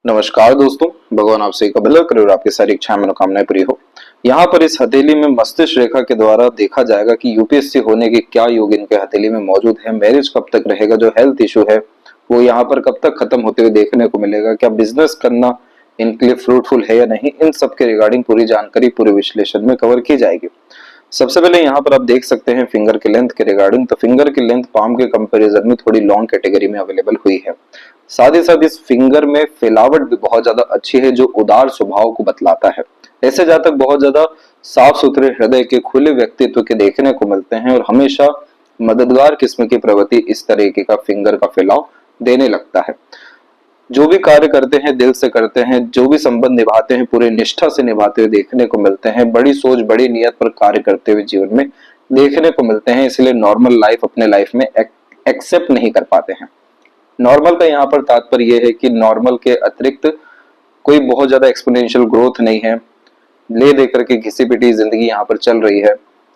नमस्कार दोस्तों, भगवान आपसे एक भला करे और आपकी सारी इच्छाएं मनोकामनाएं पूरी हो। यहाँ पर इस हथेली में मस्तिष्क रेखा के द्वारा देखा जाएगा कि यूपीएससी होने के क्या योग इनके हथेली में मौजूद है, मैरिज कब तक रहेगा, जो हेल्थ इशू है वो यहाँ पर कब तक खत्म होते हुए देखने को मिलेगा, क्या बिजनेस करना इनके लिए फ्रूटफुल है या नहीं, इन सब के रिगार्डिंग पूरी जानकारी पूरे विश्लेषण में कवर की जाएगी। सबसे पहले यहाँ पर आप देख सकते हैं फिंगर के लेंथ के रिगार्डिंग। तो फिंगर की लेंथ पाम के कंपैरिजन में थोड़ी लॉन्ग कैटेगरी में अवेलेबल हुई है। साथ ही साथ इस फिंगर में फैलावट भी बहुत ज्यादा अच्छी है, जो उदार स्वभाव को बतलाता है। ऐसे जातक बहुत ज्यादा साफ सुथरे हृदय के खुले व्यक्तित्व के देखने को मिलते हैं और हमेशा मददगार किस्म की प्रवृत्ति इस तरीके का फिंगर का फैलाव देने लगता है। जो भी कार्य करते हैं दिल से करते हैं, जो भी संबंध निभाते हैं पूरे निष्ठा से निभाते हुए देखने को मिलते हैं। बड़ी सोच बड़ी नियत पर कार्य करते हुए जीवन में देखने को मिलते हैं, इसलिए नॉर्मल लाइफ अपने लाइफ में एक्सेप्ट नहीं कर पाते हैं। नॉर्मल का यहाँ पर तात्पर्य यह है कि नॉर्मल के अतिरिक्त कोई बहुत ज्यादा एक्सपोनेंशियल ग्रोथ नहीं है, ले देकर के घिसी पिटी जिंदगी यहाँ पर चल रही है,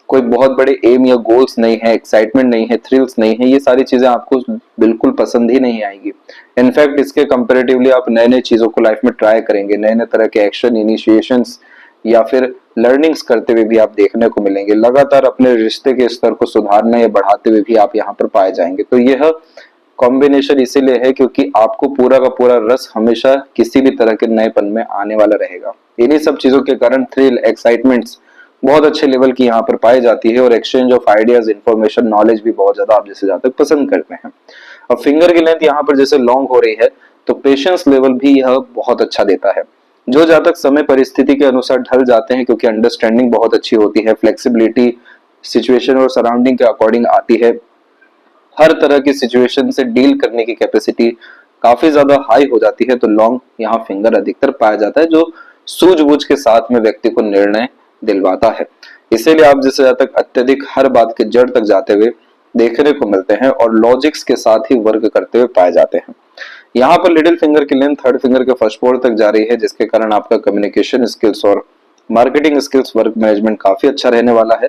कोई बहुत बड़े एम या गोल्स नहीं है, एक्साइटमेंट नहीं है, थ्रिल्स नहीं है, ये सारी चीजें आपको बिल्कुल पसंद ही नहीं आएगी। इनफैक्ट इसके कंपैरेटिवली आप नए नए चीजों को लाइफ में ट्राई करेंगे, नए नए तरह के एक्शन इनिशिएशंस या फिर लर्निंग्स करते हुए भी आप देखने को मिलेंगे। लगातार अपने रिश्ते के स्तर को सुधारने या बढ़ाते हुए भी आप यहाँ पर पाए जाएंगे। तो यह कॉम्बिनेशन इसीलिए है क्योंकि आपको पूरा का पूरा रस हमेशा किसी भी तरह के नएपन में आने वाला रहेगा। इन्हीं सब चीजों के कारण थ्रिल एक्साइटमेंट्स बहुत अच्छे लेवल की यहाँ पर पाई जाती है और exchange of ideas information knowledge भी बहुत ज्यादा आप जैसे जातक पसंद करते हैं। अब फिंगर की लेंथ यहाँ पर जैसे लॉन्ग हो रही है तो पेशेंस लेवल भी यह बहुत अच्छा देता है। जो जातक समय परिस्थिति के अनुसार ढल जाते हैं, क्योंकि अंडरस्टैंडिंग बहुत अच्छी होती है, फ्लेक्सिबिलिटी सिचुएशन और सराउंडिंग के अकॉर्डिंग आती है, हर तरह की सिचुएशन से डील करने की कैपेसिटी काफी ज्यादा हाई हो जाती है, तो लॉन्ग यहाँ फिंगर अधिकतर पाया जाता है, जो सूझबूझ के साथ में व्यक्ति को निर्णय दिलवाता है। इसीलिए आप जैसे जातक अत्यधिक हर बात के जड़ तक जाते हुए देखने को मिलते हैं और लॉजिक्स के साथ ही वर्क करते हुए पाए जाते हैं। यहाँ पर लिटिल फिंगर की लेंथ थर्ड फिंगर के फर्स्ट पोर तक जा रही है, जिसके कारण आपका कम्युनिकेशन स्किल्स और मार्केटिंग स्किल्स, वर्क मैनेजमेंट काफी अच्छा रहने वाला है।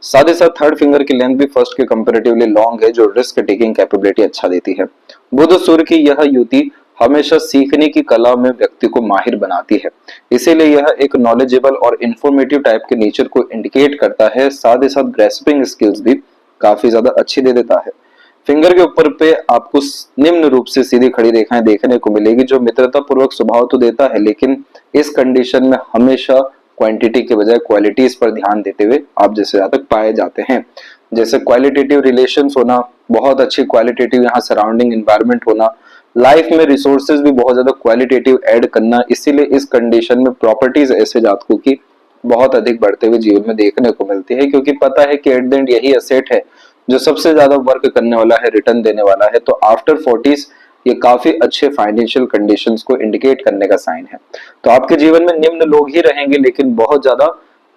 साथ ही साथ थर्ड फिंगर की लेंथ भी फर्स्ट के कंपैरेटिवली लॉन्ग है, जो रिस्क टेकिंग कैपेबिलिटी अच्छा देती है। बुध सूर्य की यह युति हमेशा सीखने की कला में व्यक्ति को माहिर बनाती है, इसीलिए यह एक नॉलेजेबल और इंफॉर्मेटिव टाइप के नेचर को इंडिकेट करता है। साथ ही साथ ग्रेस्पिंग स्किल्स भी काफी ज्यादा अच्छी दे देता है। फिंगर के ऊपर पे आपको निम्न रूप से सीधी खड़ी रेखाएं देखने को मिलेगी, जो मित्रता पूर्वक स्वभाव तो देता है, लेकिन इस कंडीशन में हमेशा क्वांटिटी के बजाय क्वालिटीज पर ध्यान देते हुए आप जैसे जातक पाए जाते हैं। जैसे क्वालिटेटिव रिलेशंस होना, बहुत अच्छी क्वालिटेटिव यहाँ सराउंडिंग एनवायरनमेंट होना, लाइफ में रिसोर्सेज भी बहुत ज्यादा क्वालिटेटिव ऐड करना, इसीलिए इस कंडीशन में प्रॉपर्टीज ऐसे जातकों की बहुत अधिक बढ़ते हुए जीवन में देखने को मिलती है, क्योंकि पता है कि एट द एंड यही एसेट है जो सबसे ज्यादा वर्क करने वाला है, रिटर्न देने वाला है। तो आफ्टर 40s ये काफी अच्छे फाइनेंशियल कंडीशंस को इंडिकेट करने का साइन है। तो आपके जीवन में निम्न लोग ही रहेंगे, लेकिन बहुत ज्यादा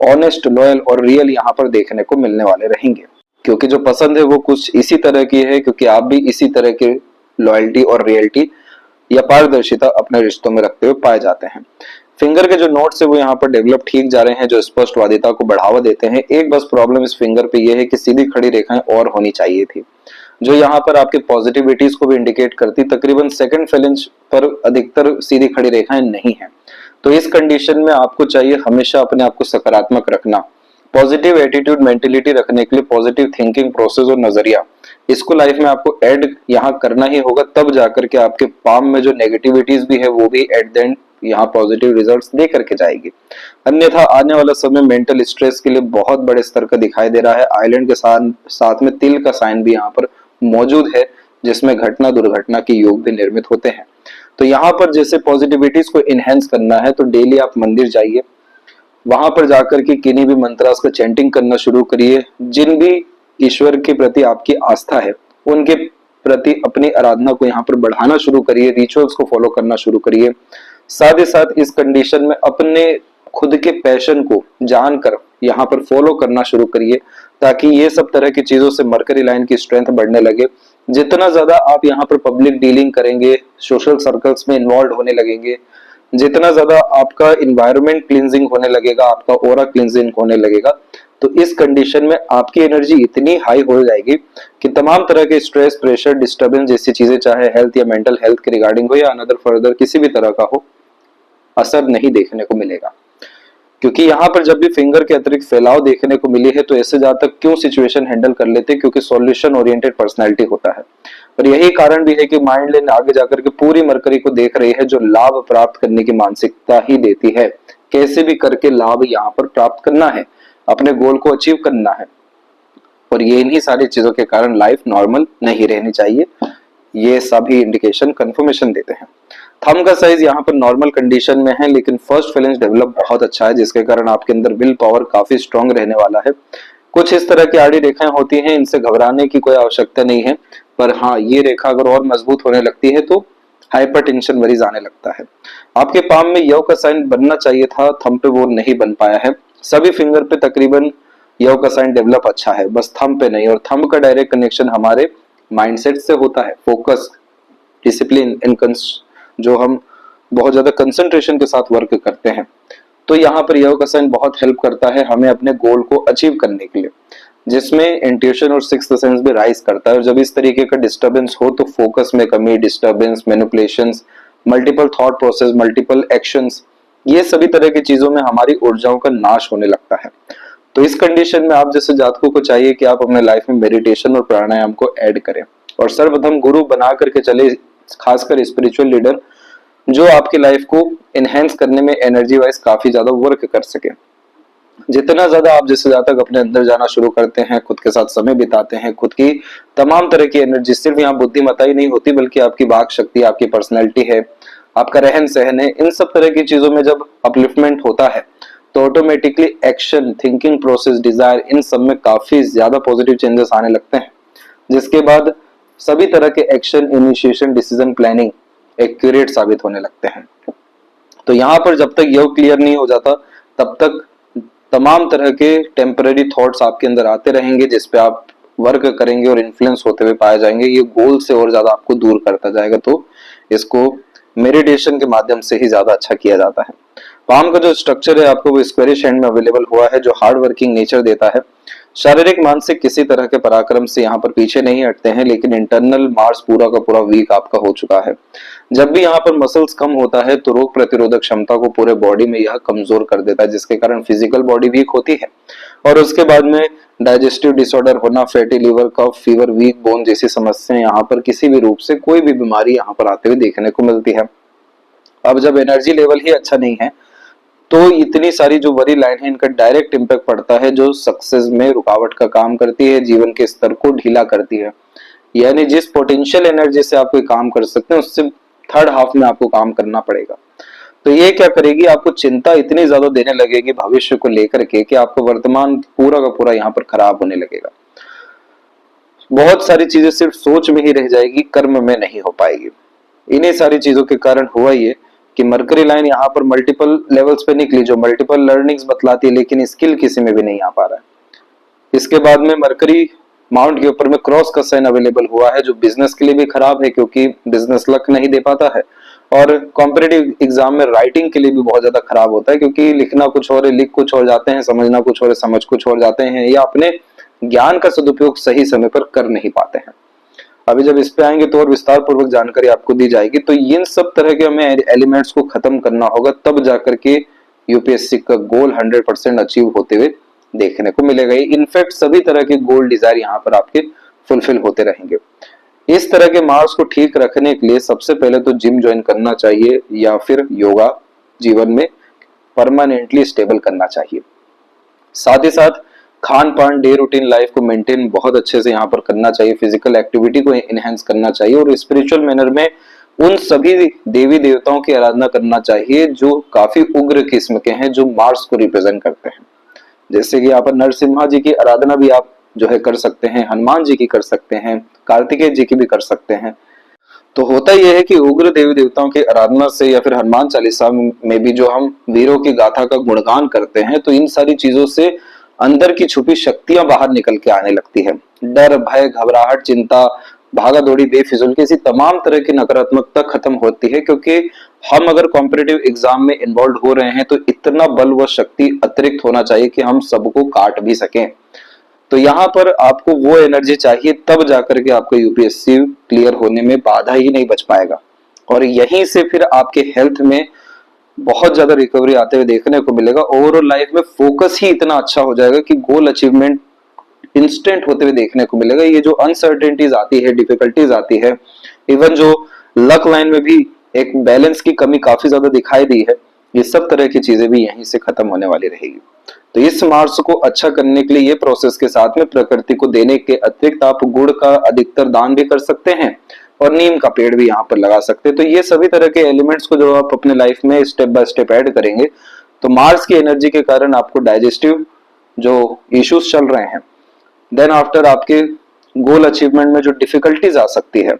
ऑनेस्ट, लॉयल और रियल यहाँ पर देखने को मिलने वाले रहेंगे, क्योंकि जो पसंद है वो कुछ इसी तरह की है, क्योंकि आप भी इसी तरह के लॉयल्टी और रियलिटी या पारदर्शिता अपने रिश्तों में रखते हुए पाए जाते हैं। फिंगर के जो नोट्स है वो यहाँ पर डेवलप ठीक जा रहे हैं, जो स्पष्टवादिता को बढ़ावा देते हैं। एक बस प्रॉब्लम इस फिंगर पे ये है कि सीधी खड़ी रेखाएं और होनी चाहिए थी, जो यहाँ पर आपके पॉजिटिविटीज को भी इंडिकेट करती। तकरीबन सेकंड फेलेंज पर अधिकतर सीधी खड़ी रेखाएं नहीं है, तो इस कंडीशन में आपको चाहिए हमेशा अपने आप को सकारात्मक रखना, पॉजिटिव एटीट्यूड मेंटेलिटी रखने के लिए पॉजिटिव थिंकिंग प्रोसेस और नजरिया, इसको लाइफ में आपको ऐड यहाँ करना ही होगा, तब जाकर के आपके पाम में जो नेगेटिविटीज भी है वो भी एट द एंड यहाँ पॉजिटिव रिजल्ट्स दे करके जाएगी। अन्यथा आने वाला समय मेंटल स्ट्रेस के लिए बहुत बड़े स्तर का दिखाई दे रहा है। आइलैंड के साथ में तिल का साइन भी यहाँ पर मौजूद है, जिसमें घटना दुर्घटना के योग भी निर्मित होते हैं। तो यहाँ पर जैसे पॉजिटिविटीज को इनहेंस करना है तो डेली आप मंदिर जाइए, वहां पर जाकर के किन्हीं भी मंत्रास का चैंटिंग करना शुरू करिए। जिन भी ईश्वर के प्रति आपकी आस्था है उनके प्रति अपनी आराधना को यहाँ पर बढ़ाना शुरू करिए, रिचुअल्स को फॉलो करना शुरू करिए। साथ ही साथ इस कंडीशन में अपने खुद के पैशन को जानकर यहाँ पर फॉलो करना शुरू करिए, ताकि ये सब तरह की चीजों से मरकरी लाइन की स्ट्रेंथ बढ़ने लगे। जितना ज्यादा आप यहाँ पर पब्लिक डीलिंग करेंगे, सोशल सर्कल्स में इन्वॉल्व होने लगेंगे, जितना ज्यादा आपका इन्वायरमेंट क्लींजिंग होने लगेगा, आपका ओरा क्लींजिंग होने लगेगा, तो इस कंडीशन में आपकी एनर्जी इतनी हाई हो जाएगी कि तमाम तरह के स्ट्रेस, प्रेशर, डिस्टर्बेंस जैसी चीजें, चाहे हेल्थ या मेंटल हेल्थ के रिगार्डिंग हो या अनदर फर्दर किसी भी तरह का हो, असर नहीं देखने को मिलेगा। क्योंकि यहाँ पर जब भी फिंगर के अतिरिक्त फैलाव देखने को मिली है तो ऐसे ज्यादा क्यों सिचुएशन हैंडल कर लेते हैं, क्योंकि सॉल्यूशन ओरिएंटेड पर्सनैलिटी होता है। और यही कारण भी है कि माइंड लेन आगे जाकर के पूरी मरकरी को देख रही है, जो लाभ प्राप्त करने की मानसिकता ही देती है। कैसे भी करके लाभ यहाँ पर प्राप्त करना है, अपने गोल को अचीव करना है, और ये इन्हीं सारी चीजों के कारण लाइफ नॉर्मल नहीं रहनी चाहिए। ये सभी इंडिकेशन कंफर्मेशन देते हैं। थंब का साइज यहाँ पर नॉर्मल कंडीशन में है, लेकिन फर्स्ट फेलेंस डेवलप बहुत अच्छा है, जिसके कारण आपके अंदर विल पावर काफी स्ट्रांग रहने वाला है। कुछ इस तरह की आड़ी रेखाएं होती हैं, इनसे घबराने की कोई आवश्यकता नहीं है, पर हाँ, ये रेखा अगर और मजबूत होने लगती है तो हाइपरटेंशन मरीज आने लगता है। आपके पाम में यव का साइन बनना चाहिए था, थंब पे वो नहीं बन पाया है। सभी फिंगर पे तकरीबन यव का साइन डेवलप अच्छा है, बस थंब पे नहीं। और थंब का डायरेक्ट कनेक्शन हमारे माइंडसेट से होता है, फोकस, डिसिप्लिन, जो हम बहुत ज्यादा कंसंट्रेशन के साथ वर्क करते हैं। तो यहाँ पर यव का साइन बहुत हेल्प करता है हमें अपने गोल को अचीव करने के लिए, जिसमें इंट्यूशन और सिक्स्थ सेंस भी राइज करता है। और जब इस तरीके का डिस्टर्बेंस हो तो फोकस में कमी, disturbance, manipulations, multiple thought process, multiple actions, ये सभी तरह की चीजों में हमारी ऊर्जाओं का नाश होने लगता है। तो इस कंडीशन में आप जैसे जातकों को चाहिए कि आप अपने लाइफ में मेडिटेशन और प्राणायाम को ऐड करें और सर्वप्रथम गुरु बना करके चले, खासकर स्पिरिचुअल लीडर जो आपकी लाइफ को एनहेंस करने में एनर्जी वाइज काफी ज्यादा वर्क कर सके। जितना ज्यादा आप जैसे जातक अपने अंदर जाना शुरू करते हैं, खुद के साथ समय बिताते हैं, खुद की तमाम तरह की एनर्जी, सिर्फ यहाँ बुद्धिमत्ता ही नहीं होती बल्कि आपकी वाक शक्ति, आपकी पर्सनैलिटी है, आपका रहन सहन है, इन सब तरह की चीजों में जब अपलिफ्टमेंट होता है तो automatically action, thinking process, desire, इन सब में काफी ज्यादा पॉजिटिव चेंजेस आने लगते हैं, जिसके बाद सभी तरह के action, initiation, decision, planning accurate साबित होने लगते हैं। तो यहाँ पर जब तक योग क्लियर नहीं हो जाता तब तक तमाम तरह के टेम्पररी थॉट्स आपके अंदर आते रहेंगे, जिसपे आप वर्क करेंगे और इन्फ्लुएंस होते हुए पाए जाएंगे। ये गोल से और ज्यादा आपको दूर करता जाएगा। तो इसको मेडिटेशन के माध्यम से ही ज्यादा अच्छा किया जाता है। पाम का जो स्ट्रक्चर है आपको वो स्क्वेरिश हैंड में अवेलेबल हुआ है, जो हार्ड वर्किंग नेचर देता है। शारीरिक मानसिक किसी तरह के पराक्रम से यहाँ पर पीछे नहीं हटते हैं, लेकिन इंटरनल मार्स पूरा का पूरा वीक आपका हो चुका है। जब भी यहाँ पर मसल्स कम होता है तो रोग प्रतिरोधक क्षमता को पूरे बॉडी में यह कमजोर कर देता है, जिसके कारण फिजिकल बॉडी वीक होती है और उसके बाद में डाइजेस्टिव डिसऑर्डर होना, फैटी लिवर, कफ, फीवर, वीक बोन जैसी समस्याएं यहाँ पर किसी भी रूप से कोई भी बीमारी यहाँ पर आते हुए देखने को मिलती है। अब जब एनर्जी लेवल ही अच्छा नहीं है तो इतनी सारी जो वरी लाइन है इनका डायरेक्ट इम्पैक्ट पड़ता है, जो सक्सेस में रुकावट का काम करती है, जीवन के स्तर को ढीला करती है। यानी जिस पोटेंशियल एनर्जी से आप कोई काम कर सकते हैं उससे थर्ड हाफ में आपको काम करना पड़ेगा। तो ये क्या करेगी, आपको चिंता इतनी ज्यादा देने लगेगी भविष्य को लेकर के कि आपको वर्तमान पूरा का पूरा यहाँ पर खराब होने लगेगा। बहुत सारी चीजें सिर्फ सोच में ही रह जाएगी, कर्म में नहीं हो पाएगी। इन्हीं सारी चीजों के कारण हुआ ये कि मरकरी लाइन यहाँ पर मल्टीपल लेवल्स पे निकली, जो मल्टीपल लर्निंग्स बतलाती है, लेकिन स्किल किसी में भी नहीं आ पा रहा है। इसके बाद में मरकरी माउंट के ऊपर में क्रॉस का साइन अवेलेबल हुआ है, जो बिजनेस के लिए भी खराब है क्योंकि बिजनेस लक नहीं दे पाता है, और कॉम्पिटिटिव एग्जाम में राइटिंग के लिए भी बहुत ज्यादा खराब होता है, क्योंकि लिखना कुछ और है, लिख कुछ और जाते हैं, समझना कुछ और है, समझ कुछ और जाते हैं, या अपने ज्ञान का सदुपयोग सही समय पर कर नहीं पाते हैं। अभी जब इस पे आएंगे तो और विस्तार पूर्वक जानकारी आपको दी जाएगी। तो इन सब तरह के हमें एलिमेंट्स को खत्म करना होगा, तब जाकर के यूपीएससी का गोल 100% अचीव होते हुए देखने को मिलेगा। इनफैक्ट सभी तरह के गोल डिजायर यहाँ पर आपके फुलफिल होते रहेंगे। इस तरह के मार्क्स को ठीक रखने के लिए सबसे पहले तो जिम ज्वाइन करना चाहिए, या फिर योगा जीवन में परमानेंटली स्टेबल करना चाहिए। साथ ही साथ खान पान, डे रूटीन लाइफ को मेंटेन बहुत अच्छे से यहाँ पर करना चाहिए, फिजिकल एक्टिविटी को एनहेंस करना चाहिए, और स्पिरिचुअल मैनर में उन सभी देवी देवताओं की आराधना करना चाहिए जो काफी उग्र किस्म के हैं, जो मार्स को रिप्रेजेंट करते हैं। जैसे कि यहाँ पर नरसिम्हा जी की आराधना भी आप जो है कर सकते हैं, हनुमान जी की कर सकते हैं, कार्तिकेय जी की भी कर सकते हैं। तो होता यह है कि उग्र देवी देवताओं की आराधना से, या फिर हनुमान चालीसा में भी जो हम वीरों की गाथा का गुणगान करते हैं, तो इन सारी चीजों से अंदर की छुपी शक्तियां बाहर निकल के आने लगती है। डर, भय, घबराहट, चिंता, भागा दौड़ी, बेफिजूल की ऐसी तमाम तरह की नकारात्मकता खत्म होती है, क्योंकि हम अगर कॉम्पिटिटिव एग्जाम में इन्वॉल्व हो रहे हैं तो इतना बल व शक्ति अतिरिक्त होना चाहिए कि हम सबको काट भी सकें। तो यहाँ पर आपको वो एनर्जी चाहिए, तब जाकर के आपको यूपीएससी क्लियर होने में बाधा ही नहीं बच पाएगा। और यहीं से फिर आपके हेल्थ में बहुत ज्यादा रिकवरी आते हुए देखने को मिलेगा। ओवरऑल लाइफ में फोकस ही इतना अच्छा हो जाएगा कि गोल अचीवमेंट इंस्टेंट होते हुए देखने को मिलेगा। ये जो अनसर्टेनिटीज आती है, डिफिकल्टीज आती है, इवन जो लक लाइन में भी एक बैलेंस की कमी काफी ज्यादा दिखाई दी है, ये सब तरह की चीजें भी यहीं से खत्म होने वाली रहेगी। तो इस मार्च को अच्छा करने के लिए ये प्रोसेस के साथ में प्रकृति को देने के अतिरिक्त आप गुड़ का अधिकतर दान भी कर सकते हैं और नीम का पेड़ भी यहाँ पर लगा सकते हैं। तो ये सभी तरह के एलिमेंट्स को जो आप अपने लाइफ में स्टेप बाय स्टेप ऐड करेंगे तो मार्स की एनर्जी के कारण आपको डाइजेस्टिव जो इश्यूज चल रहे हैं, देन आफ्टर आपके गोल अचीवमेंट में जो डिफिकल्टीज आ सकती है,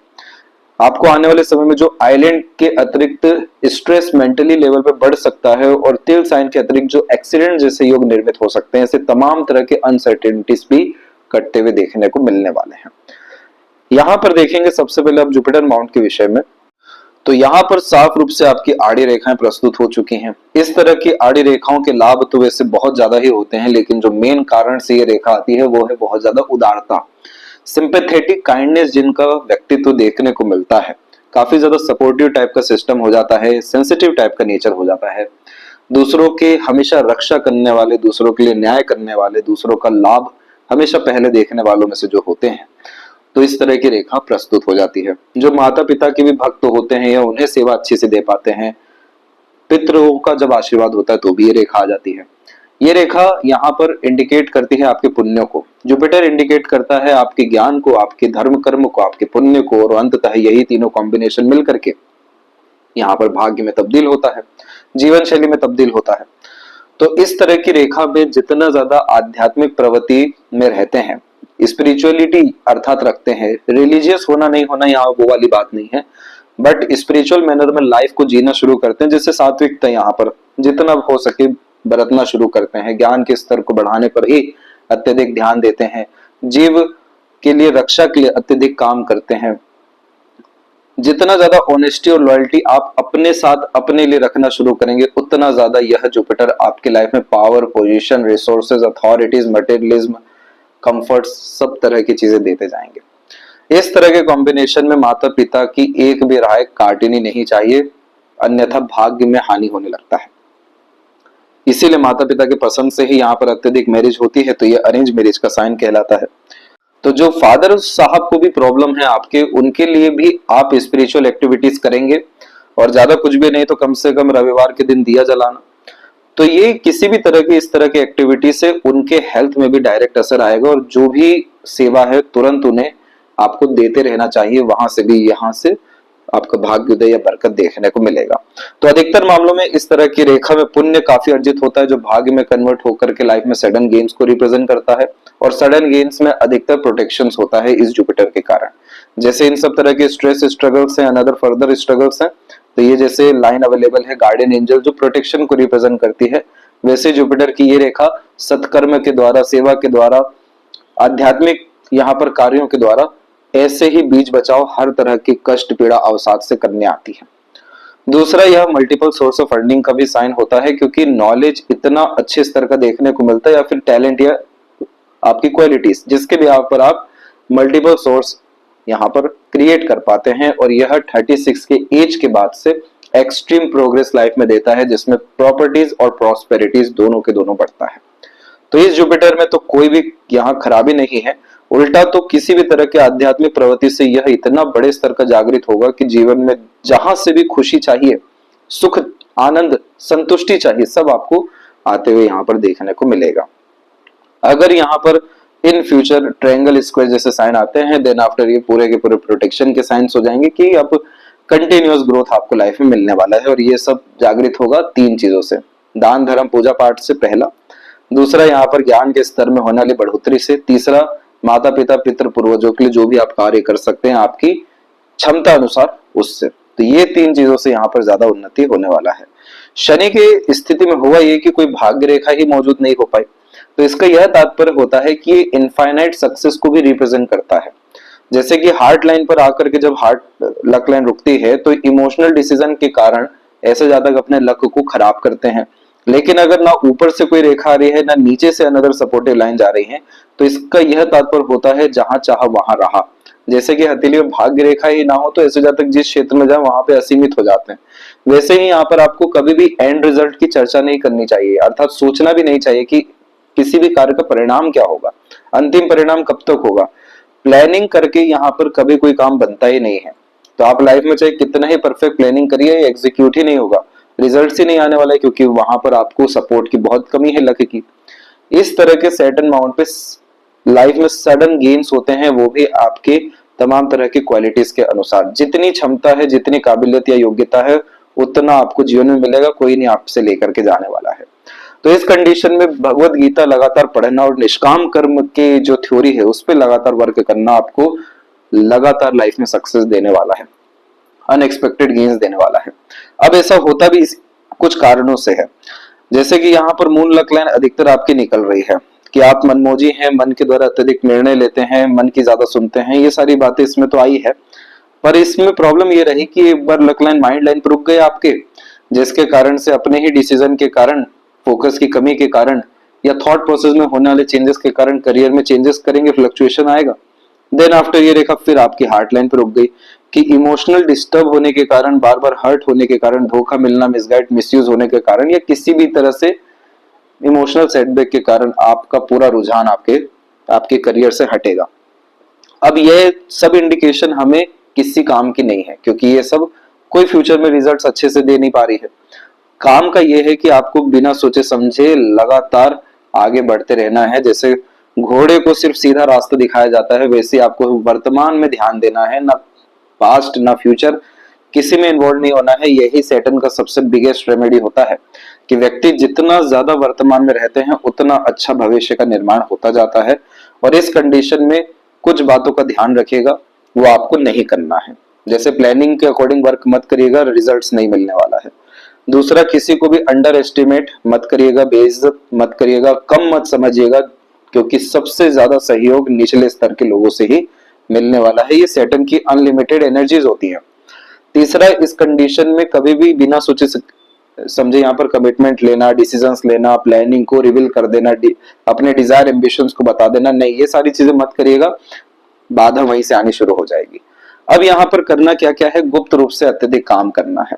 आपको आने वाले समय में जो आइलैंड के अतिरिक्त स्ट्रेस मेंटली लेवल पे बढ़ सकता है और तिल साइन के अतिरिक्त जो एक्सीडेंट जैसे योग निर्मित हो सकते हैं, ऐसे तमाम तरह के अनसर्टेनिटीज भी कटते हुए देखने को मिलने वाले हैं। यहाँ पर देखेंगे सबसे पहले आप जुपिटर माउंट के विषय में। तो यहाँ पर साफ रूप से आपकी आड़ी रेखाएं प्रस्तुत हो चुकी हैं। इस तरह की आड़ी रेखाओं के लाभ तो वैसे बहुत ज्यादा ही होते हैं, लेकिन जो मेन कारण से ये रेखा आती है वो है बहुत ज्यादा उदारता, सिंपैथेटिक काइंडनेस जिनका व्यक्तित्व देखने को मिलता है। काफी ज्यादा सपोर्टिव टाइप का सिस्टम हो जाता है, सेंसिटिव टाइप का नेचर हो जाता है, दूसरों के हमेशा रक्षा करने वाले, दूसरों के लिए न्याय करने वाले, दूसरों का लाभ हमेशा पहले देखने वालों में से जो होते हैं। तो इस तरह की रेखा प्रस्तुत हो जाती है। जो माता पिता के भी भक्त होते हैं या उन्हें सेवा अच्छी से दे पाते हैं, पितरों का जब आशीर्वाद होता है तो भी ये रेखा आ जाती है। ये रेखा यहाँ पर इंडिकेट करती है आपके पुण्यों को। जुपिटर इंडिकेट करता है आपके ज्ञान को, आपके धर्म कर्म को, आपके पुण्य को, और अंततः यही तीनों कॉम्बिनेशन मिल करके यहाँ पर भाग्य में तब्दील होता है, जीवन शैली में तब्दील होता है। तो इस तरह की रेखा में जितना ज्यादा आध्यात्मिक प्रवृत्ति में रहते हैं, स्पिरिचुअलिटी अर्थात रखते हैं, रिलीजियस होना नहीं होना यहाँ वो वाली बात नहीं है, बट स्पिरिचुअल मैनर में लाइफ को जीना शुरू करते हैं, जिससे सात्विकता यहाँ पर जितना हो सके बरतना शुरू करते हैं, ज्ञान के स्तर को बढ़ाने पर ही अत्यधिक ध्यान देते हैं, जीव के लिए रक्षा के लिए अत्यधिक काम करते हैं। जितना ज्यादा ऑनेस्टी और लॉयल्टी आप अपने साथ अपने लिए रखना शुरू करेंगे, उतना ज्यादा यह जुपिटर आपके लाइफ में power, position, resources, authorities, materialism, comfort, सब तरह की चीजें देते जाएंगे। इस तरह के कॉम्बिनेशन में माता पिता की एक भी राय काटनी नहीं चाहिए, अन्यथा भाग्य में हानि होने लगता है। इसीलिए माता पिता के पसंद से ही यहाँ पर अत्यधिक मैरिज होती है, तो ये अरेंज मैरिज का साइन कहलाता है। तो जो फादर साहब को भी प्रॉब्लम है आपके, उनके लिए भी आप स्पिरिचुअल एक्टिविटीज करेंगे, और ज्यादा कुछ भी नहीं तो कम से कम रविवार के दिन दिया जलाना। तो ये किसी भी तरह की इस तरह की एक्टिविटी से उनके हेल्थ में भी डायरेक्ट असर आएगा, और जो भी सेवा है तुरंत उन्हें आपको देते रहना चाहिए, वहां से भी यहाँ से आपका भाग्योदय या बरकत देखने को मिलेगा। तो अधिकतर मामलों में इस तरह की रेखा में पुण्य काफी अर्जित होता है, जो भाग्य में कन्वर्ट होकर के लाइफ में सडन गेन्स को रिप्रेजेंट करता है, और सडन गेन्स में अधिकतर प्रोटेक्शन होता है इस जुपिटर के कारण। जैसे इन सब तरह के स्ट्रेस स्ट्रगल्स हैं, अनदर फर्दर स्ट्रगल्स हैं, तो ये जैसे लाइन अवेलेबल है गार्डियन एंजल जो प्रोटेक्शन को रिप्रेजेंट करती है, वैसे जुपिटर की ये रेखा सत्कर्म के द्वारा, सेवा के द्वारा, आध्यात्मिक यहाँ पर कार्यों के द्वारा ऐसे ही बीज बचाव हर तरह की कष्ट पीड़ा अवसाद से करने आती है। दूसरा, यह मल्टीपल सोर्स ऑफ अर्निंग का भी साइन होता है, क्योंकि नॉलेज इतना अच्छे स्तर का देखने को मिलता है, या फिर टैलेंट या आपकी क्वालिटीज जिसके भी पर आप मल्टीपल सोर्स यहाँ पर क्रिएट कर पाते हैं, और यह 36 के एज के बाद से एक्सट्रीम प्रोग्रेस लाइफ में देता है, जिसमें प्रॉपर्टीज और प्रॉस्पेरिटीज दोनों के दोनों बढ़ता है। तो इस जुपिटर में तो कोई भी यहाँ खराबी नहीं है, उल्टा तो किसी भी तरह के आध्यात्मिक प्रवृत्ति से यह इतना बड़े स्तर का जागृत होगा कि जीवन में जहां से भी खुशी चाहिए, सुख, आनंद, संतुष्टि चाहिए, सब आपको आते हुए यहाँ पर देखने को मिलेगा। अगर यहाँ पर इन फ्यूचर ट्रायंगल स्क्वायर जैसे साइन आते हैं, देन आफ्टर ये पूरे के पूरे प्रोटेक्शन के साइंस हो जाएंगे कि अब कंटिन्यूअस ग्रोथ आपको लाइफ में मिलने वाला है। और ये सब जागृत होगा 3 चीजों से, दान धर्म पूजा पाठ से पहला, दूसरा यहाँ पर ज्ञान के स्तर में होने वाली बढ़ोतरी से, तीसरा माता पिता पितृ पूर्वजों के लिए जो भी आप कार्य कर सकते हैं आपकी क्षमता अनुसार उससे। तो ये 3 चीजों से यहाँ पर ज्यादा उन्नति होने वाला है। शनि के स्थिति में हुआ ये कि कोई भाग्य रेखा ही मौजूद नहीं हो पाई, तो इसका यह तात्पर्य होता है कि ये इनफाइनाइट सक्सेस को भी रिप्रेजेंट करता है। जैसे कि हार्ट लाइन पर आकर के जब हार्ट लक लाइन रुकती है तो इमोशनल डिसीजन के कारण ऐसे जातक अपने लक को खराब करते हैं। लेकिन अगर ना ऊपर से कोई रेखा आ रही है ना नीचे से अनदर सपोर्टिव लाइन जा रही है तो इसका यह तात्पर्य होता है जहां चाहा वहां रहा। जैसे कि हथेली में भाग्य रेखा ही ना हो तो ऐसे जातक जिस क्षेत्र में जाए वहां पे असीमित हो जाते हैं। वैसे ही यहाँ पर आपको कभी भी एंड रिजल्ट की चर्चा नहीं करनी चाहिए, अर्थात सोचना भी नहीं चाहिए कि किसी भी कार्य का परिणाम क्या होगा, अंतिम परिणाम कब तक होगा। प्लानिंग करके यहाँ पर कभी कोई काम बनता ही नहीं है। तो आप लाइफ में चाहे कितना ही परफेक्ट प्लानिंग करिए, एग्जीक्यूट ही नहीं होगा, रिजल्ट ही नहीं आने वाला है, क्योंकि वहां पर आपको सपोर्ट की बहुत कमी है, लक की। इस तरह के सैटर्न माउंट पे लाइफ में सडन गेन्स होते हैं, वो भी आपके तमाम तरह की क्वालिटीज के अनुसार। जितनी क्षमता है, जितनी काबिलियत या योग्यता है, उतना आपको जीवन में मिलेगा, कोई नहीं आपसे लेकर के जाने वाला है। तो इस कंडीशन में भगवत गीता लगातार पढ़ना और निष्काम कर्म के जो थ्योरी है उस पर लगातार वर्क करना आपको लगातार लाइफ में सक्सेस देने वाला है, अनएक्सपेक्टेड गेन्स देने वाला है। अब ऐसा होता भी कुछ कारणों से है। जैसे कि यहाँ पर मून लक लाइन अधिकतर आपकी निकल रही है कि आप मनमोजी हैं, मन के द्वारा अत्यधिक निर्णय लेते हैं, मन की ज्यादा सुनते हैं, ये सारी बातें इसमें तो आई है। पर इसमें प्रॉब्लम ये रही कि एक बार लक लाइन माइंड लाइन पर रुक गए आपके, जिसके कारण से अपने ही डिसीजन के कारण, फोकस की कमी के कारण या थॉट प्रोसेस में होने वाले चेंजेस के कारण करियर में चेंजेस करेंगे, फ्लक्चुएशन आएगा। देन आफ्टर ये रेखा फिर आपकी हार्ट लाइन पर रुक गई कि इमोशनल डिस्टर्ब होने के कारण, बार बार हर्ट होने के कारण, धोखा मिलना, मिसगाइड, मिसयूज होने के कारण या किसी भी तरह से इमोशनल सेटबैक के कारण आपका पूरा रुझान आपके करियर से हटेगा। अब ये सब इंडिकेशन हमें किसी काम की नहीं है, क्योंकि ये सब कोई फ्यूचर में रिजल्ट्स अच्छे से दे नहीं पा रही है। काम का ये है कि आपको बिना सोचे समझे लगातार आगे बढ़ते रहना है। जैसे घोड़े को सिर्फ सीधा रास्ता दिखाया जाता है, वैसे आपको वर्तमान में ध्यान देना है, ना पास्ट ना फ्यूचर, किसी में इन्वॉल्व नहीं होना है। यही सैटर्न का सबसे बिगेस्ट रेमेडी होता है कि व्यक्ति जितना ज्यादा वर्तमान में रहते हैं उतना अच्छा भविष्य का निर्माण होता जाता है। और इस कंडीशन में कुछ बातों का ध्यान रखिएगा, वो आपको नहीं करना है। जैसे प्लानिंग के अकॉर्डिंग वर्क मत करिएगा, रिजल्ट्स नहीं मिलने वाला है। दूसरा, किसी को भी अंडर एस्टिमेट मत करिएगा, बेइज्जत मत करिएगा, कम मत समझिएगा, क्योंकि सबसे ज्यादा सहयोग निचले स्तर के लोगों से ही मिलने वाला है। ये सैटर्न की अनलिमिटेड एनर्जीज होती हैं। तीसरा, इस कंडीशन में कभी भी बिना सोचे समझे यहाँ पर कमिटमेंट लेना, डिसीजंस लेना, प्लानिंग को रिवील कर देना, अपने डिजायर एम्बिशंस को बता देना, नहीं, ये सारी चीजें मत करिएगा, बाधा वहीं से आनी शुरू हो जाएगी। अब यहाँ पर करना क्या क्या है, गुप्त रूप से अत्यधिक काम करना है,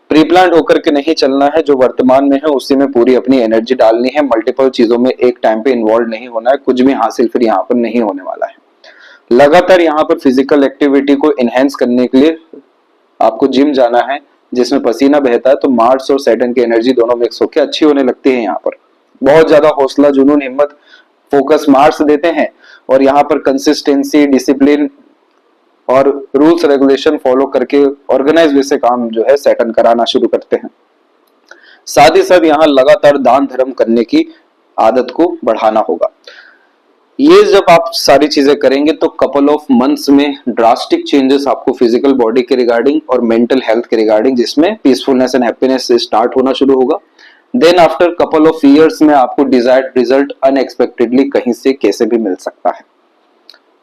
प्री प्लान होकर के नहीं चलना है। जो वर्तमान में है उसी में पूरी अपनी एनर्जी डालनी है, मल्टीपल चीजों में एक टाइम पे इन्वॉल्व नहीं होना है, कुछ भी हासिल फिर यहाँ पर नहीं होने वाला है। लगातार यहाँ पर फिजिकल एक्टिविटी को इनहेंस करने के लिए आपको जिम जाना है, जिसमें पसीना बहता है, तो मार्स और सैटर्न की एनर्जी दोनों मिक्स होकर अच्छी होने लगती है। यहाँ पर बहुत ज्यादा हौसला, जुनून, हिम्मत, फोकस मार्स देते हैं, और यहाँ पर कंसिस्टेंसी, डिसिप्लिन और रूल्स रेगुलेशन फॉलो करके ऑर्गेनाइज वैसे काम जो है सैटर्न कराना शुरू करते हैं। साथ ही साथ यहाँ लगातार दान धर्म करने की आदत को बढ़ाना होगा। ये जब आप सारी चीजें करेंगे तो कपल ऑफ मंथ्स में ड्रास्टिक चेंजेस आपको फिजिकल बॉडी के रिगार्डिंग और मेंटल हेल्थ के रिगार्डिंग, जिसमें पीसफुलनेस एंड हैप्पीनेस से स्टार्ट होना शुरू होगा। Then after couple of years में आपको डिजायर्ड रिजल्ट अनएक्सपेक्टेडली कहीं से कैसे भी मिल सकता है।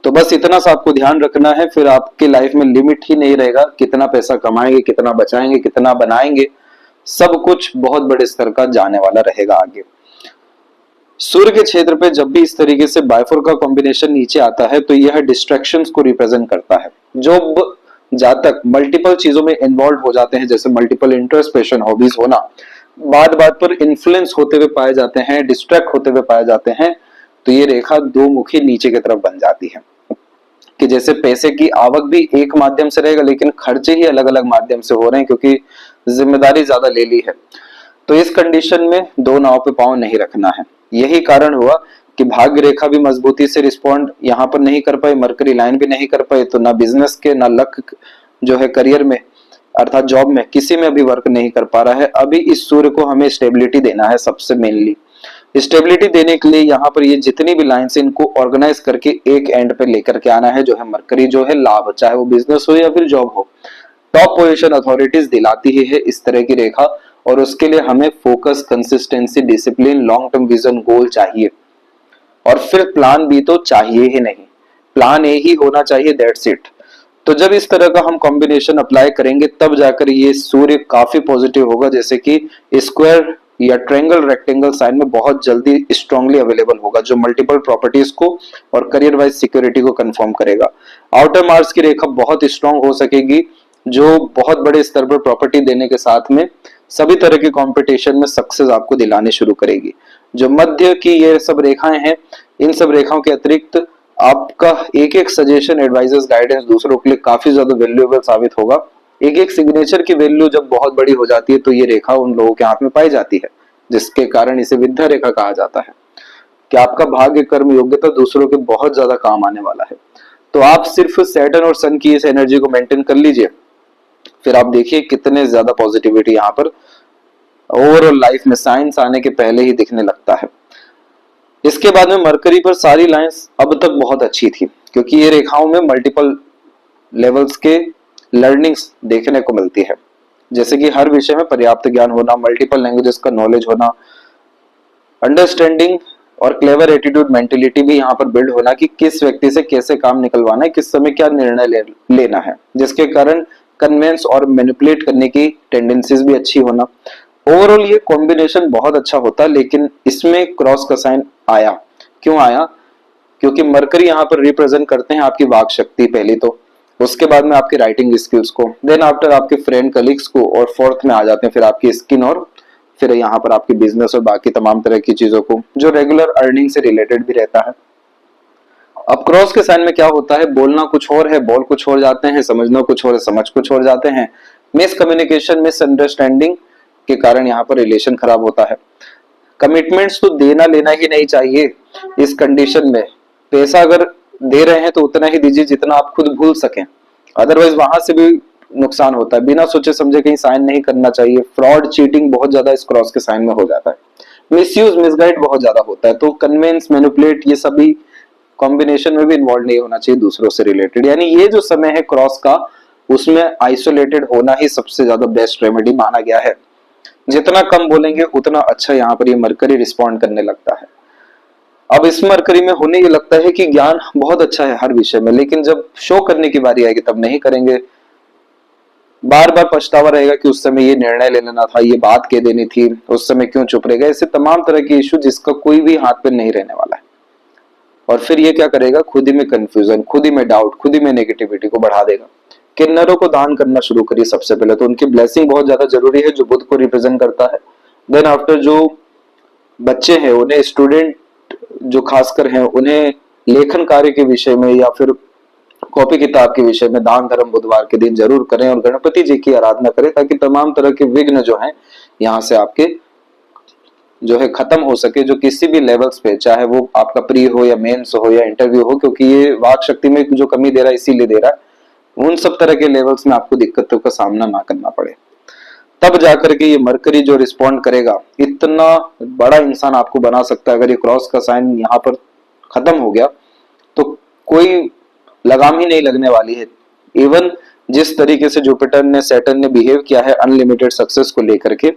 तो बस इतना सा आपको ध्यान रखना है, फिर आपके लाइफ में लिमिट ही नहीं रहेगा, कितना पैसा कमाएंगे, कितना बचाएंगे, कितना बनाएंगे, सब कुछ बहुत बड़े स्तर का जाने वाला रहेगा आगे। सूर्य के क्षेत्र पे जब भी इस तरीके से बायफोर का कॉम्बिनेशन नीचे आता है तो यह डिस्ट्रैक्शंस को रिप्रेजेंट करता है। जो जातक मल्टीपल चीजों में इन्वॉल्व हो जाते हैं, जैसे मल्टीपल इंटरेस्ट, पैशन, हॉबीज होना, बात बात पर इन्फ्लुएंस होते हुए पाए जाते हैं, डिस्ट्रैक्ट होते हुए पाए जाते हैं, तो ये रेखा दो मुखी नीचे की तरफ बन जाती है कि जैसे पैसे की आवक भी एक माध्यम से रहेगा लेकिन खर्चे ही अलग अलग माध्यम से हो रहे हैं, क्योंकि जिम्मेदारी ज्यादा ले ली है। तो इस कंडीशन में दो नाव पे पांव नहीं रखना है। यही कारण हुआ कि भाग्य रेखा भी मजबूती से रिस्पॉन्ड यहाँ पर नहीं कर पाई, मरकरी लाइन भी नहीं कर पाई, तो ना बिजनेस के ना लक जो है करियर में अर्थात जॉब में किसी में अभी वर्क नहीं कर पा रहा है। अभी इस सूर्य को हमें स्टेबिलिटी देना है, सबसे मेनली स्टेबिलिटी देने के लिए यहाँ पर ये जितनी भी लाइन्स इनको ऑर्गेनाइज करके एक एंड पे लेकर के आना है, जो है मरकरी जो है लाभ, चाहे वो बिजनेस हो या फिर जॉब हो, टॉप पोजीशन अथॉरिटीज दिलाती ही है इस तरह की रेखा। और उसके लिए हमें focus, consistency, discipline, long term vision, goal चाहिए, और फिर प्लान भी तो चाहिए ही नहीं। प्लान ए ही होना चाहिए, दैट्स इट। तो जब इस तरह का हम कॉम्बिनेशन अप्लाई करेंगे तब जाकर ये सूर्य काफी पॉजिटिव होगा, जैसे कि स्क्वायर या ट्रायंगल रेक्टेंगल साइन में बहुत जल्दी स्ट्रांगली अवेलेबल होगा, जो मल्टीपल प्रॉपर्टीज को और करियर वाइज सिक्योरिटी को कंफर्म करेगा। आउटर मार्स की रेखा बहुत स्ट्रांग हो सकेगी, जो बहुत बड़े स्तर पर प्रॉपर्टी देने के साथ में सभी तरह के कंपटीशन में सक्सेस आपको दिलाने शुरू करेगी। जो मध्य की ये सब रेखाएं हैं, इन सब रेखाओं के अतिरिक्त आपका एक एक सजेशन, एडवाइजर्स, गाइडेंस दूसरों के लिए काफी ज्यादा वैल्यूएबल साबित होगा। एक एक सिग्नेचर की वैल्यू जब बहुत बड़ी हो जाती है तो ये रेखा उन लोगों के हाथ में पाई जाती है, जिसके कारण इसे विद्या रेखा कहा जाता है कि आपका भाग्य, कर्म, योग्यता दूसरों के बहुत ज्यादा काम आने वाला है। तो आप सिर्फ सैटर्न और सन की इस एनर्जी को मेंटेन कर लीजिए, फिर आप देखिए कितने ज्यादा पॉजिटिविटी यहाँ पर ओवरऑल लाइफ में साइंस आने के पहले ही दिखने लगता है। इसके बाद में मरकरी पर सारी लाइंस अब तक बहुत अच्छी थी, क्योंकि ये रेखाओं में मल्टीपल लेवल्स के लर्निंग्स देखने को मिलती है, जैसे कि हर विषय में पर्याप्त ज्ञान होना, मल्टीपल लैंग्वेजेस का नॉलेज होना, अंडरस्टैंडिंग और क्लेवर एटीट्यूड मेंटेलिटी भी यहाँ पर बिल्ड होना कि किस व्यक्ति से कैसे काम निकलवाना है, किस समय क्या निर्णय लेना है, जिसके कारण कन्वेंस और मैनिपुलेट करने की टेंडेंसीज भी अच्छी होना। ओवरऑल ये कॉम्बिनेशन बहुत अच्छा होता, लेकिन इसमें क्रॉस का साइन आया। क्यों आया? क्योंकि मरकरी यहाँ पर रिप्रेजेंट करते हैं आपकी वाक शक्ति पहली, तो उसके बाद में आपकी राइटिंग स्किल्स को, देन आफ्टर आपके फ्रेंड कलीग्स को, और फोर्थ में आ जाते हैं फिर आपकी स्किन, और फिर यहाँ पर आपकी बिजनेस और बाकी तमाम तरह की चीजों को जो रेगुलर अर्निंग से रिलेटेड भी रहता है। अब क्रॉस के साइन में क्या होता है, बोलना कुछ और है, बोल कुछ और जाते हैं, समझना कुछ और है, समझ कुछ और जाते हैं। मिस कम्युनिकेशन, मिस अंडरस्टैंडिंग के कारण यहाँ पर रिलेशन खराब होता है। कमिटमेंट्स तो देना लेना ही नहीं चाहिए इस कंडीशन में। पैसा अगर दे रहे हैं तो उतना ही दीजिए जितना आप खुद भूल सकें, अदरवाइज वहां से भी नुकसान होता है। बिना सोचे समझे कहीं साइन नहीं करना चाहिए। फ्रॉड, चीटिंग बहुत ज्यादा इस क्रॉस के साइन में हो जाता है। मिसयूज, मिसगाइड बहुत ज्यादा होता है। तो कन्वेंस, मैनिपुलेट, ये सभी कॉम्बिनेशन में भी इन्वॉल्व नहीं होना चाहिए दूसरों से रिलेटेड। यानी ये जो समय है क्रॉस का, उसमें आइसोलेटेड होना ही सबसे ज्यादा बेस्ट रेमेडी माना गया है। जितना कम बोलेंगे उतना अच्छा यहाँ पर ये मरकरी रिस्पॉन्ड करने लगता है। अब इस मरकरी में होने ये लगता है कि ज्ञान बहुत अच्छा है हर विषय में, लेकिन जब शो करने की बारी आएगी तब नहीं करेंगे। बार बार पछतावा रहेगा कि उस समय ये निर्णय ले लेना था, ये बात कह देनी थी, उस समय क्यों चुप रह गए। ऐसे तमाम तरह के इश्यू जिसका कोई भी हाथ पे नहीं रहने वाला है। और फिर ये क्या करेगा, खुद ही में कंफ्यूजन, खुद ही में डाउट, खुद ही में नेगेटिविटी को बढ़ा देगा। किन्नरों को दान करना शुरू करिए सबसे पहले तो। उनकी ब्लेसिंग बहुत ज्यादा जरूरी है, जो बुध को रिप्रेजेंट करता है। देन आफ्टर जो बच्चे हैं उन्हें, स्टूडेंट जो खासकर हैं उन्हें लेखन कार्य के विषय में या फिर कॉपी किताब के विषय में दान धर्म बुधवार के दिन जरूर करें, और गणपति जी की आराधना करें, ताकि तमाम तरह के विघ्न जो हैं यहाँ से आपके जो है खत्म हो सके, जो किसी भी लेवल्स पे, चाहे वो आपका प्री हो या मेंस हो या इंटरव्यू हो, क्योंकि ये वाक शक्ति में जो कमी दे रहा है इसीलिए दे रहा है। उन सब तरह के लेवल्स में आपको दिक्कतों का सामना ना करना पड़े, तब जाकर के ये मरकरी जो रिस्पॉन्ड करेगा, इतना बड़ा इंसान आपको बना सकता है। अगर ये क्रॉस का साइन यहाँ पर खत्म हो गया तो कोई लगाम ही नहीं लगने वाली है। इवन जिस तरीके से जुपिटर ने, सैटर्न ने बिहेव किया है अनलिमिटेड सक्सेस को लेकर के,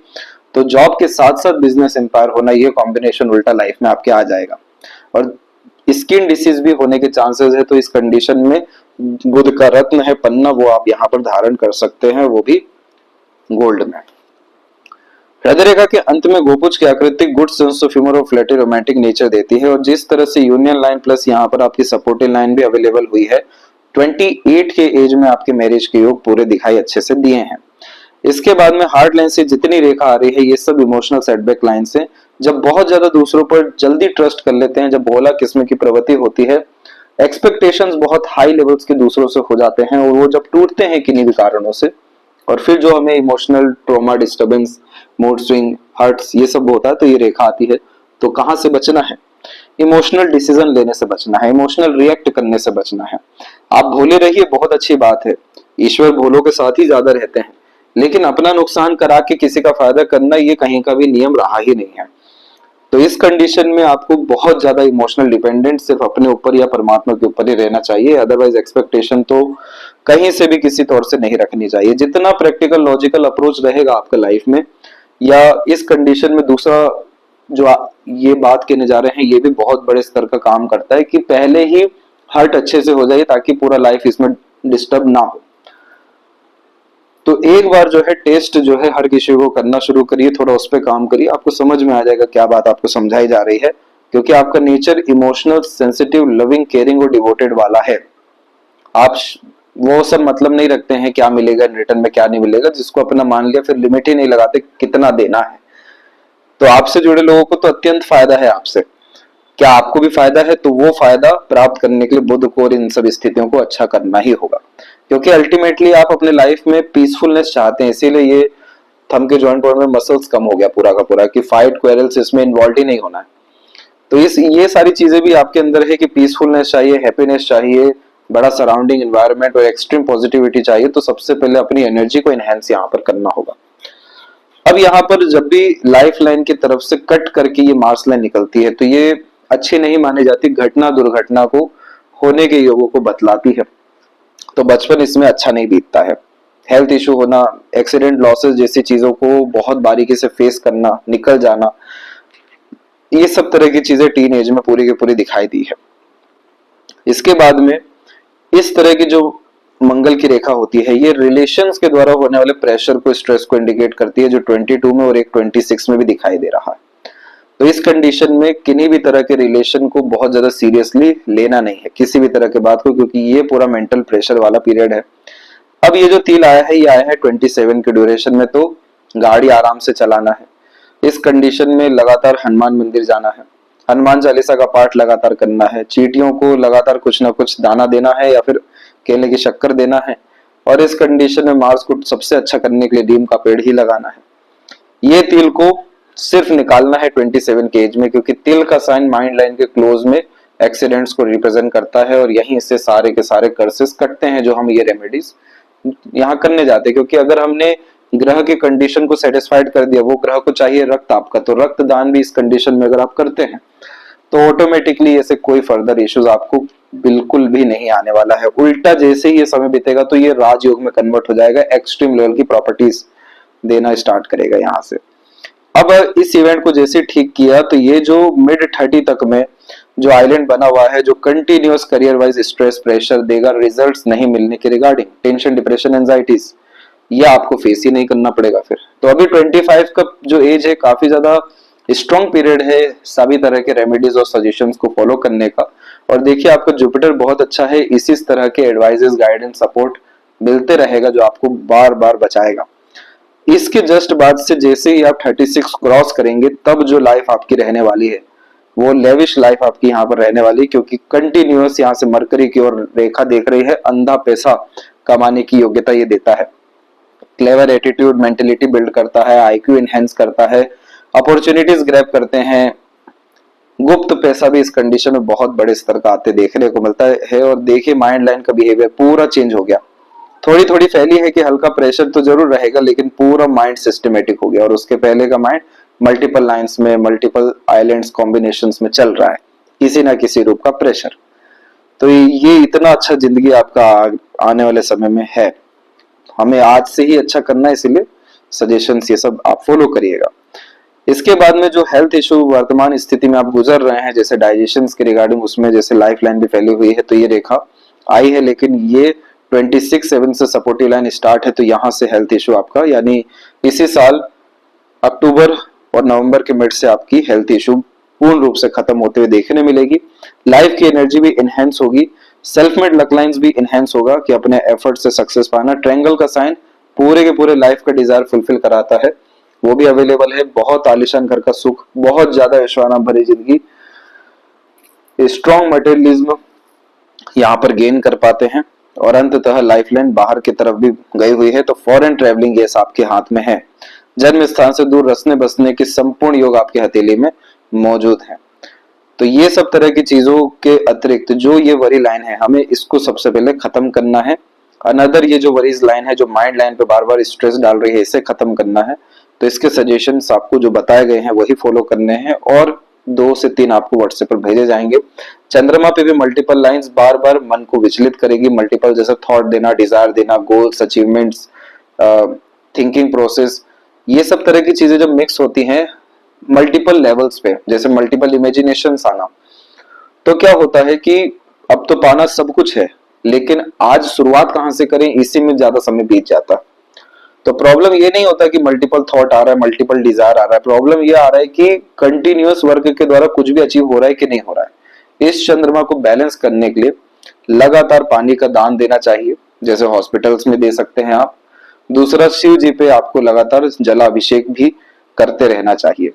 तो जॉब के साथ साथ बिजनेस एम्पायर होना, ये कॉम्बिनेशन उल्टा लाइफ में आपके आ जाएगा। और स्किन डिसीज भी होने के चांसेस है, तो इस कंडीशन में बुध का रत्न है पन्ना, वो आप यहाँ पर धारण कर सकते हैं, वो भी गोल्ड में। हृदय रेखा के अंत में गोपुज की आकृति गुड सेंस ऑफ ह्यूमर और फ्लर्टी रोमांटिक नेचर देती है। और जिस तरह से यूनियन लाइन प्लस यहाँ पर आपकी सपोर्टिव लाइन भी अवेलेबल हुई है, 28 के एज में आपके मैरिज के योग पूरे दिखाई अच्छे से दिए हैं। इसके बाद में हार्ट लाइन से जितनी रेखा आ रही है, ये सब इमोशनल सेटबैक लाइन से, जब बहुत ज्यादा दूसरों पर जल्दी ट्रस्ट कर लेते हैं, जब भोला किस्म की प्रवृत्ति होती है, एक्सपेक्टेशंस बहुत हाई लेवल्स के दूसरों से हो जाते हैं, और वो जब टूटते हैं किन्हीं भी कारणों से, और फिर जो हमें emotional trauma, disturbance, mood swing, hurts, ये सब होता है, तो ये रेखा आती है। तो कहाँ से बचना है? इमोशनल डिसीजन लेने से बचना है, इमोशनल रिएक्ट करने से बचना है। आप भोले रहिए, बहुत अच्छी बात है, ईश्वर भोलों के साथ ही ज्यादा रहते हैं, लेकिन अपना नुकसान करा के किसी का फायदा करना, ये कहीं का भी नियम रहा ही नहीं है। तो इस कंडीशन में आपको बहुत ज्यादा इमोशनल डिपेंडेंट सिर्फ अपने ऊपर या परमात्मा के ऊपर ही रहना चाहिए। अदरवाइज एक्सपेक्टेशन तो कहीं से भी किसी तौर से नहीं रखनी चाहिए। जितना प्रैक्टिकल लॉजिकल अप्रोच रहेगा आपका लाइफ में, या इस कंडीशन में दूसरा जो ये बात कहने जा रहे हैं, ये भी बहुत बड़े स्तर का काम करता है कि पहले ही हार्ट अच्छे से हो जाए ताकि पूरा लाइफ इसमें डिस्टर्ब ना हो। तो एक बार जो है टेस्ट जो है हर किसी को करना शुरू करिए, थोड़ा उस पर काम करिए, आपको समझ में आ जाएगा क्या बात आपको समझाई जा रही है। क्योंकि आपका nature emotional, sensitive, loving, caring और डिवोटेड वाला है। आप वो सब मतलब नहीं रखते हैं क्या मिलेगा रिटर्न में क्या नहीं मिलेगा, जिसको अपना मान लिया फिर लिमिट ही नहीं लगाते कितना देना है। तो आपसे जुड़े लोगों को तो अत्यंत फायदा है आपसे, क्या आपको भी फायदा है, तो वो फायदा प्राप्त करने के लिए बुध को और इन सब स्थितियों को अच्छा करना ही होगा। क्योंकि अल्टीमेटली आप अपने लाइफ में पीसफुलनेस चाहते हैं, इसीलिए ये थंब के जॉइंट पॉइंट में मसल्स कम हो गया पूरा का पूरा, कि फाइट क्वेरल्स इसमें इन्वॉल्व ही नहीं होना है। तो इस ये सारी चीजें भी आपके अंदर है कि पीसफुलनेस चाहिए, हैप्पीनेस चाहिए, बड़ा सराउंडिंग एनवायरनमेंट और एक्सट्रीम पॉजिटिविटी चाहिए। तो सबसे पहले अपनी एनर्जी को एनहेंस यहाँ पर करना होगा। अब यहाँ पर जब भी लाइफ लाइन की तरफ से कट करके ये मार्स लाइन निकलती है तो ये अच्छी नहीं मानी जाती, घटना दुर्घटना को होने के योगों को बतलाती है। तो बचपन इसमें अच्छा नहीं बीतता है। हेल्थ इशू होना, एक्सीडेंट, लॉसेस जैसी चीजों को बहुत बारीकी से फेस करना, निकल जाना, ये सब तरह की चीजें टीन एज में पूरी की पूरी दिखाई दी है। इसके बाद में इस तरह की जो मंगल की रेखा होती है ये रिलेशंस के द्वारा होने वाले प्रेशर को, स्ट्रेस को इंडिकेट करती है, जो 22 में और एक 26 में भी दिखाई दे रहा है। तो इस कंडीशन में किन्हीं भी तरह के रिलेशन को बहुत ज्यादा सीरियसली लेना नहीं है, किसी भी तरह के बात को, क्योंकि ये पूरा मेंटल प्रेशर वाला पीरियड है। अब ये जो तिल आया है ये आया है 27 के ड्यूरेशन में, तो गाड़ी आराम से चलाना है। इस कंडीशन में लगातार हनुमान मंदिर जाना है, हनुमान चालीसा का पाठ लगातार करना है, चींटियों को लगातार कुछ ना कुछ दाना देना है या फिर केले की शक्कर देना है। और इस कंडीशन में मार्स को सबसे अच्छा करने के लिए नीम का पेड़ ही लगाना है। ये तिल को सिर्फ निकालना है 27 के एज में, क्योंकि तिल का साइन माइंड लाइन के क्लोज में एक्सीडेंट्स को रिप्रेजेंट करता है और यहीं से सारे के सारे कर्सेस कटते हैं जो हम ये रेमेडीज यहाँ करने जाते हैं। क्योंकि अगर हमने ग्रह के कंडीशन को सेटिस्फाइड कर दिया, वो ग्रह को चाहिए रक्त आपका, तो रक्त दान भी इस कंडीशन में अगर आप करते हैं तो ऑटोमेटिकली ऐसे कोई फर्दर इश्यूज आपको बिल्कुल भी नहीं आने वाला है। उल्टा जैसे ही ये समय बीतेगा तो ये राजयोग में कन्वर्ट हो जाएगा, एक्सट्रीम लेवल की प्रॉपर्टीज देना स्टार्ट करेगा यहाँ से। अब इस इवेंट को जैसे ठीक किया तो ये जो मिड 30 तक में जो आइलैंड बना हुआ है, जो continuous career wise stress pressure देगा, रिजल्ट्स नहीं मिलने के रिगार्डिंग, टेंशन, डिप्रेशन, एंजाइटीज, ये आपको फेस ही नहीं करना पड़ेगा फिर। तो अभी 25 का जो एज है काफी ज्यादा स्ट्रॉन्ग पीरियड है सभी तरह के रेमेडीज और सजेशंस को फॉलो करने का। और देखिए आपका जुपिटर बहुत अच्छा है, इसी तरह के एडवाइजेस, गाइडेंस, सपोर्ट मिलते रहेगा जो आपको बार बार बचाएगा। इसके जस्ट बाद से जैसे ही आप 36 क्रॉस करेंगे तब जो लाइफ आपकी रहने वाली है वो लेविश लाइफ आपकी यहाँ पर रहने वाली है, क्योंकि कंटिन्यूअस यहाँ से मरकरी की ओर रेखा देख रही है। अंधा पैसा कमाने की योग्यता ये देता है, क्लेवर एटीट्यूड, मेंटेलिटी बिल्ड करता है, आईक्यू एनहेंस करता है, अपॉर्चुनिटीज ग्रैब करते हैं। गुप्त पैसा भी इस कंडीशन में बहुत बड़े स्तर का आते देखने को मिलता है। और देखिए माइंड लाइन का बिहेवियर पूरा चेंज हो गया। थोड़ी थोड़ी फैली है कि हल्का प्रेशर तो जरूर रहेगा, लेकिन पूरा माइंड सिस्टमेटिक हो गया। और उसके पहले का माइंड मल्टीपल लाइंस में, मल्टीपल आइलैंड्स कॉम्बिनेशंस में चल रहा है, किसी ना किसी रूप का प्रेशर। तो ये इतना अच्छा जिंदगी आपका आने वाले समय में है। हमें आज से ही अच्छा करना है, इसीलिए सजेशंस ये सब आप फॉलो करिएगा। इसके बाद में जो हेल्थ इशू वर्तमान स्थिति में आप गुजर रहे हैं, जैसे डाइजेशन के रिगार्डिंग, उसमें जैसे लाइफ लाइन भी फैली हुई है, तो ये रेखा आई है, लेकिन ये 26/7 से सपोर्टिव लाइन स्टार्ट है। तो यहाँ से हेल्थ इशू आपका, यानी इसी साल अक्टूबर और नवंबर के मिड से आपकी हेल्थ इशू पूर्ण रूप से खत्म होते हुए देखने मिलेगी। लाइफ की एनर्जी भी इनहेंस होगी, सेल्फ मेड लक लाइन्स भी इनहेंस होगा कि अपने एफर्ट से सक्सेस पाना। ट्रायंगल का साइन पूरे के पूरे लाइफ का डिजायर फुलफिल कराता है, वो भी अवेलेबल है। बहुत आलिशान घर का सुख, बहुत ज्यादा ऐशवाना भरी जिंदगी, स्ट्रॉन्ग मटेरियलिज्म यहाँ पर गेन कर पाते हैं। और अंततः लाइफ लाइन बाहर की तरफ भी गई हुई है, तो फॉरेन ट्रेवलिंग ये आपके हाथ में है। जन्म स्थान से दूर रसने बसने की संपूर्ण योग आपके हथेली में मौजूद है। तो ये सब तरह की चीजों के अतिरिक्त जो ये वरी लाइन है, हमें इसको सबसे पहले खत्म करना है। अनदर ये जो वरीज लाइन है, जो माइंड लाइन पे बार बार स्ट्रेस डाल रही है, इसे खत्म करना है। तो इसके सजेशंस आपको जो बताए गए हैं वही फॉलो करने हैं, और 2 से 3 आपको व्हाट्सएप पर भेजे जाएंगे। चंद्रमा पे भी मल्टीपल लाइंस बार बार मन को विचलित करेगी, मल्टीपल जैसे थॉट देना, डिजायर देना, गोल्स, अचीवमेंट्स, थिंकिंग प्रोसेस, ये सब तरह की चीजें जब मिक्स होती हैं मल्टीपल लेवल्स पे, जैसे मल्टीपल इमेजिनेशंस आना, तो क्या होता है कि अब तो पाना सब कुछ है, लेकिन आज शुरुआत कहां से करें, इसी में ज्यादा समय बीत जाता। तो प्रॉब्लम ये नहीं होता कि मल्टीपल थॉट आ रहा है, मल्टीपल डिजायर आ रहा है, प्रॉब्लम ये आ रहा है कि कंटिन्यूअस वर्क के द्वारा कुछ भी अचीव हो रहा है कि नहीं हो रहा है। इस चंद्रमा को बैलेंस करने के लिए लगातार पानी का दान देना चाहिए, जैसे हॉस्पिटल्स में दे सकते हैं आप। दूसरा, शिव जी पे आपको लगातार जलाभिषेक भी करते रहना चाहिए।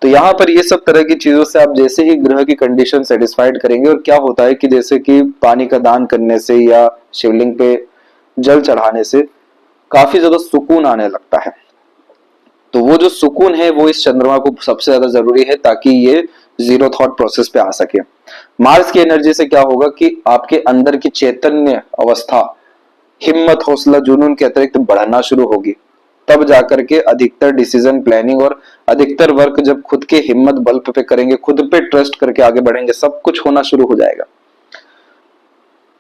तो यहाँ पर ये सब तरह की चीजों से आप जैसे ही ग्रह की कंडीशन सेटिस्फाइड करेंगे, और क्या होता है कि जैसे कि पानी का दान करने से या शिवलिंग पे जल चढ़ाने से काफी ज्यादा सुकून आने लगता है। तो वो जो सुकून है वो इस चंद्रमा को सबसे ज्यादा जरूरी है, ताकि ये जीरो थॉट प्रोसेस पे आ सके। मार्स की एनर्जी से क्या होगा कि आपके अंदर की चैतन्य अवस्था, हिम्मत, हौसला, जुनून के अतिरिक्त बढ़ना शुरू होगी। तब जाकर के अधिकतर डिसीजन प्लानिंग और अधिकतर वर्क जब खुद के हिम्मत बल पे करेंगे, खुद पे ट्रस्ट करके आगे बढ़ेंगे, सब कुछ होना शुरू हो जाएगा।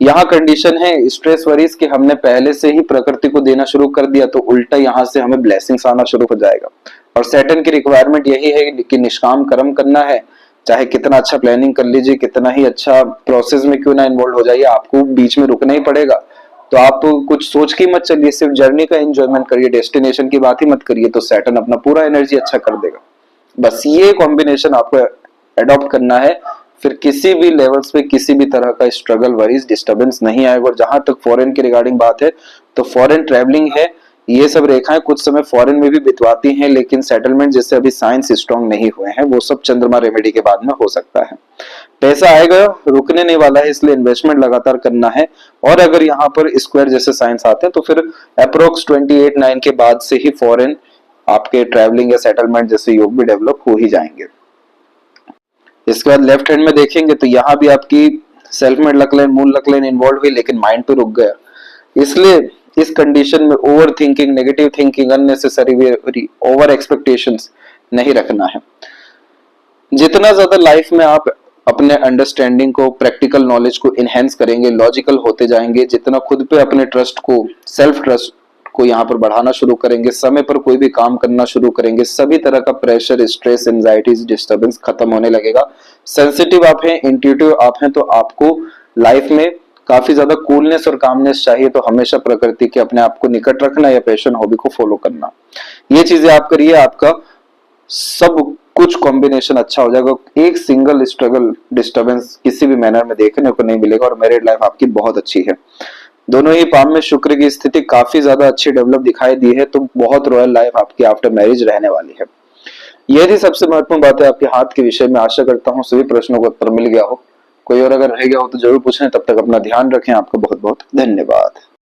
यहाँ कंडीशन है स्ट्रेस वरीज कि हमने पहले से ही प्रकृति को देना शुरू कर दिया, तो उल्टा यहाँ से हमें ब्लेसिंग्स आना शुरू हो जाएगा। और सैटर्न की रिक्वायरमेंट यही है कि निष्काम कर्म करना है, चाहे कितना अच्छा प्लानिंग कर लीजिए, कितना ही अच्छा प्रोसेस में क्यों ना इन्वॉल्व हो जाइए, आपको बीच में रुकना ही पड़ेगा। तो आप कुछ सोच के मत चलिए, सिर्फ जर्नी का एंजॉयमेंट करिए, डेस्टिनेशन की बात ही मत करिए, तो सैटर्न अपना पूरा एनर्जी अच्छा कर देगा। बस ये कॉम्बिनेशन आपको अडॉप्ट करना है, फिर किसी भी लेवल्स पे किसी भी तरह का स्ट्रगल, वरीज, डिस्टर्बेंस नहीं आएगा। और जहां तक फॉरेन के रिगार्डिंग बात है, तो फॉरेन ट्रैवलिंग है, ये सब रेखाएं कुछ समय फॉरेन में भी बितवाती हैं, लेकिन सेटलमेंट जैसे अभी साइंस स्ट्रांग नहीं हुए हैं, वो सब चंद्रमा रेमेडी के बाद में हो सकता है। पैसा आएगा, रुकने नहीं वाला है, इसलिए इन्वेस्टमेंट लगातार करना है। और अगर यहाँ पर स्क्वायर जैसे साइंस आते हैं, तो फिर अप्रोक्स 28-9 के बाद से ही फॉरेन आपके ट्रैवलिंग या सेटलमेंट जैसे योग भी डेवलप हो ही जाएंगे। इसके बाद लेफ्ट हैंड में देखेंगे तो यहाँ भी आपकी सेल्फ मेड लकलाइन, मून लकलाइन इन्वॉल्व हुई, लेकिन माइंड पे रुक गया। इसलिए इस कंडीशन में over thinking, negative thinking, unnecessary over expectations नहीं रखना है। जितना ज्यादा लाइफ में आप अपने अंडरस्टैंडिंग को, प्रैक्टिकल नॉलेज को इनहेंस करेंगे, लॉजिकल होते जाएंगे, जितना खुद पे अपने ट्रस्ट को, सेल्फ ट्रस्ट को यहाँ पर बढ़ाना शुरू करेंगे, समय पर कोई भी काम करना शुरू करेंगे, सभी तरह का प्रेशर, स्ट्रेस, एंजाइटीज, डिस्टर्बेंस खत्म होने लगेगा। सेंसिटिव आप हैं, इंट्यूटिव आप हैं, तो आपको लाइफ में काफी ज्यादा कूलनेस और कामनेस चाहिए, तो हमेशा प्रकृति के अपने आप को निकट रखना या पैशन, हॉबी को फॉलो करना, ये चीजें आप करिए, आपका सब कुछ कॉम्बिनेशन अच्छा हो जाएगा। एक सिंगल स्ट्रगल, डिस्टर्बेंस किसी भी मैनर में देखने को नहीं मिलेगा, और मैरिड लाइफ आपकी बहुत अच्छी है। दोनों ही पाम में शुक्र की स्थिति काफी ज्यादा अच्छी डेवलप दिखाई दी है, तो बहुत रॉयल लाइफ आपकी आफ्टर मैरिज रहने वाली है। यह थी सबसे महत्वपूर्ण बात है आपके हाथ के विषय में। आशा करता हूँ सभी प्रश्नों का उत्तर मिल गया हो। कोई और अगर रह गया हो तो जरूर पूछें। तब तक अपना ध्यान रखें। आपका बहुत बहुत धन्यवाद।